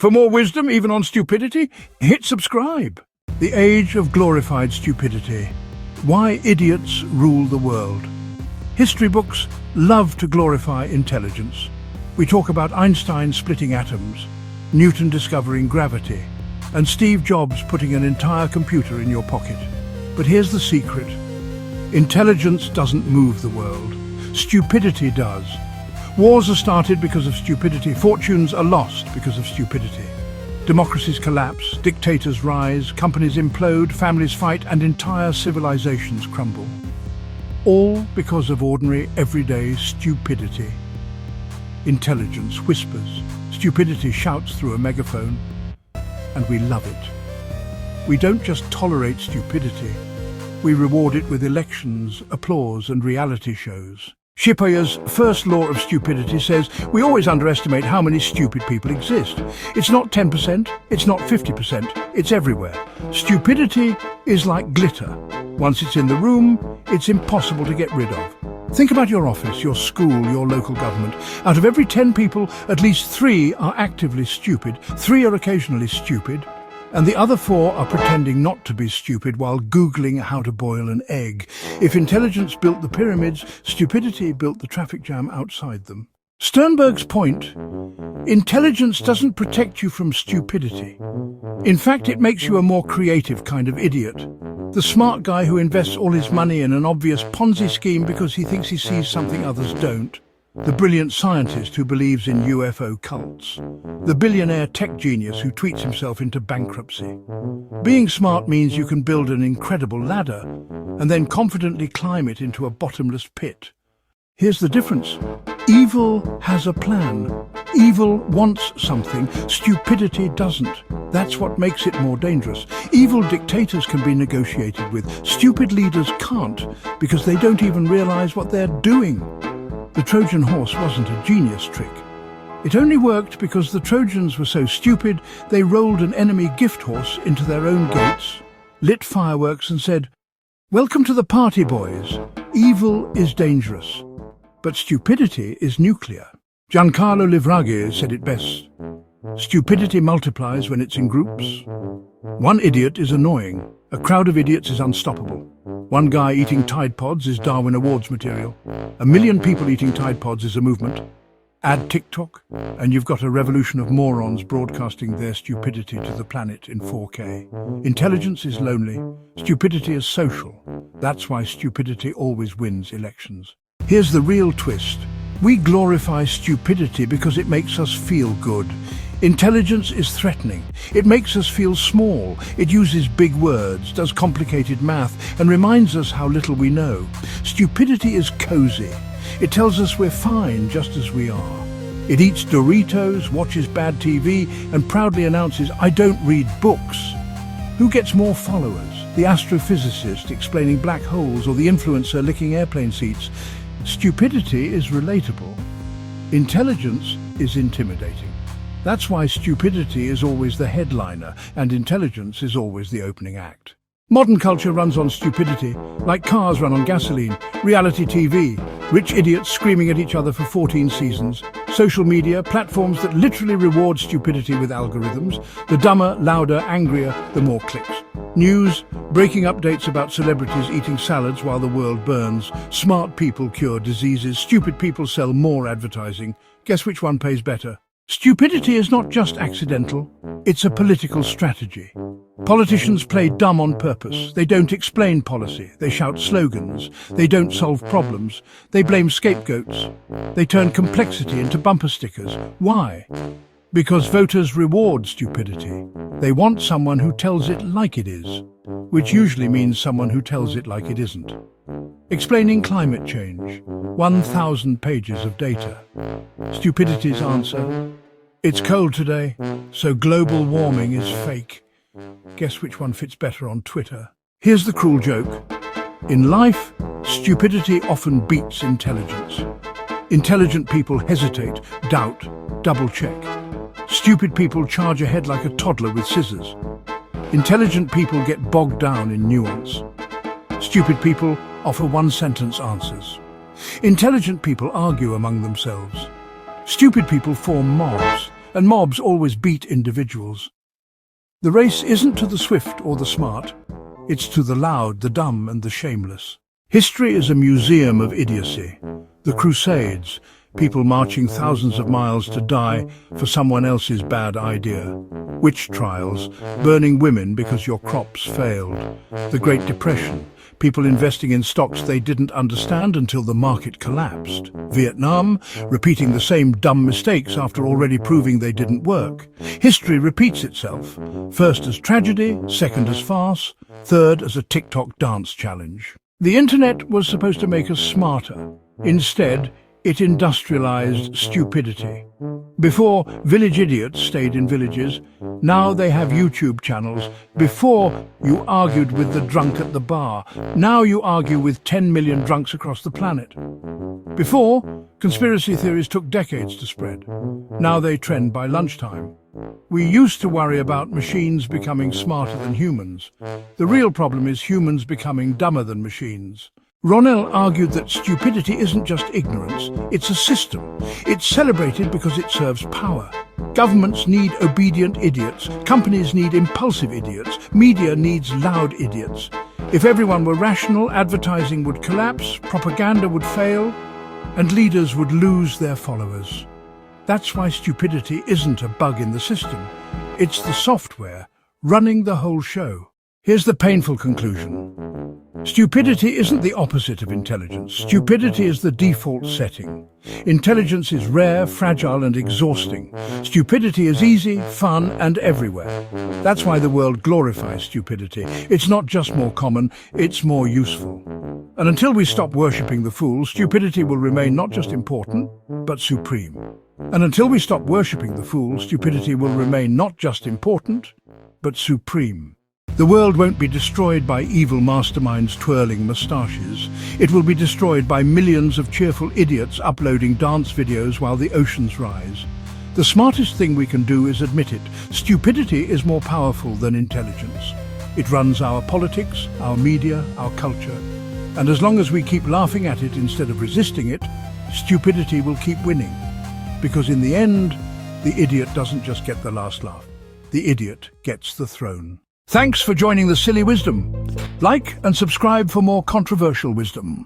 For more wisdom, even on stupidity, hit subscribe. The age of glorified stupidity. Why idiots rule the world. History books love to glorify intelligence. We talk about Einstein splitting atoms, Newton discovering gravity, and Steve Jobs putting an entire computer in your pocket. But here's the secret. Intelligence doesn't move the world. Stupidity does. Wars are started because of stupidity. Fortunes are lost because of stupidity. Democracies collapse, dictators rise, companies implode, families fight, and entire civilizations crumble. All because of ordinary, everyday stupidity. Intelligence whispers. Stupidity shouts through a megaphone. And we love it. We don't just tolerate stupidity. We reward it with elections, applause, and reality shows. Cipolla's first law of stupidity says we always underestimate how many stupid people exist. It's not 10%, it's not 50%, it's everywhere. Stupidity is like glitter. Once it's in the room, it's impossible to get rid of. Think about your office, your school, your local government. Out of every 10 people, at least 3 are actively stupid, 3 are occasionally stupid, and the other 4 are pretending not to be stupid while Googling how to boil an egg. If intelligence built the pyramids, stupidity built the traffic jam outside them. Sternberg's point: intelligence doesn't protect you from stupidity. In fact, it makes you a more creative kind of idiot. The smart guy who invests all his money in an obvious Ponzi scheme because he thinks he sees something others don't. The brilliant scientist who believes in UFO cults. The billionaire tech genius who tweets himself into bankruptcy. Being smart means you can build an incredible ladder and then confidently climb it into a bottomless pit. Here's the difference. Evil has a plan. Evil wants something. Stupidity doesn't. That's what makes it more dangerous. Evil dictators can be negotiated with. Stupid leaders can't because they don't even realize what they're doing. The Trojan horse wasn't a genius trick. It only worked because the Trojans were so stupid they rolled an enemy gift horse into their own gates, lit fireworks and said, "Welcome to the party, boys. Evil is dangerous, but stupidity is nuclear." Giancarlo Livraghi said it best. Stupidity multiplies when it's in groups. One idiot is annoying. A crowd of idiots is unstoppable. One guy eating Tide Pods is Darwin Awards material. 1 million people eating Tide Pods is a movement. Add TikTok, and you've got a revolution of morons broadcasting their stupidity to the planet in 4K. Intelligence is lonely. Stupidity is social. That's why stupidity always wins elections. Here's the real twist. We glorify stupidity because it makes us feel good. Intelligence is threatening. It makes us feel small. It uses big words, does complicated math, and reminds us how little we know. Stupidity is cozy. It tells us we're fine just as we are. It eats Doritos, watches bad TV, and proudly announces, "I don't read books." Who gets more followers? The astrophysicist explaining black holes or the influencer licking airplane seats? Stupidity is relatable. Intelligence is intimidating. That's why stupidity is always the headliner and intelligence is always the opening act. Modern culture runs on stupidity, like cars run on gasoline, reality TV, rich idiots screaming at each other for 14 seasons, social media, platforms that literally reward stupidity with algorithms, the dumber, louder, angrier, the more clicks. News, breaking updates about celebrities eating salads while the world burns, smart people cure diseases, stupid people sell more advertising. Guess which one pays better? Stupidity is not just accidental, it's a political strategy. Politicians play dumb on purpose. They don't explain policy. They shout slogans. They don't solve problems. They blame scapegoats. They turn complexity into bumper stickers. Why? Because voters reward stupidity. They want someone who tells it like it is, which usually means someone who tells it like it isn't. Explaining climate change. 1,000 pages of data. Stupidity's answer. It's cold today, so global warming is fake. Guess which one fits better on Twitter? Here's the cruel joke. In life, stupidity often beats intelligence. Intelligent people hesitate, doubt, double-check. Stupid people charge ahead like a toddler with scissors. Intelligent people get bogged down in nuance. Stupid people offer one-sentence answers. Intelligent people argue among themselves. Stupid people form mobs. and mobs always beat individuals. The race isn't to the swift or the smart, it's to the loud, the dumb, and the shameless. History is a museum of idiocy. The Crusades, people marching thousands of miles to die for someone else's bad idea. Witch trials, burning women because your crops failed. The Great Depression, people investing in stocks they didn't understand until the market collapsed. Vietnam, repeating the same dumb mistakes after already proving they didn't work. History repeats itself, first as tragedy, second as farce, third as a TikTok dance challenge. The internet was supposed to make us smarter. Instead, it industrialized stupidity. Before, village idiots stayed in villages. Now they have YouTube channels. Before, you argued with the drunk at the bar. Now you argue with 10 million drunks across the planet. Before, conspiracy theories took decades to spread. Now they trend by lunchtime. We used to worry about machines becoming smarter than humans. The real problem is humans becoming dumber than machines. Ronell argued that stupidity isn't just ignorance, it's a system. It's celebrated because it serves power. Governments need obedient idiots, companies need impulsive idiots, media needs loud idiots. If everyone were rational, advertising would collapse, propaganda would fail, and leaders would lose their followers. That's why stupidity isn't a bug in the system. It's the software running the whole show. Here's the painful conclusion. Stupidity isn't the opposite of intelligence. Stupidity is the default setting. Intelligence is rare, fragile, and exhausting. Stupidity is easy, fun, and everywhere. That's why the world glorifies stupidity. It's not just more common, it's more useful. And until we stop worshipping the fool, stupidity will remain not just important, but supreme. And until we stop worshipping the fool, stupidity will remain not just important, but supreme. The world won't be destroyed by evil masterminds twirling moustaches. It will be destroyed by millions of cheerful idiots uploading dance videos while the oceans rise. The smartest thing we can do is admit it. Stupidity is more powerful than intelligence. It runs our politics, our media, our culture. And as long as we keep laughing at it instead of resisting it, stupidity will keep winning. Because in the end, the idiot doesn't just get the last laugh. The idiot gets the throne. Thanks for joining the Silly Wisdom. Like and subscribe for more controversial wisdom.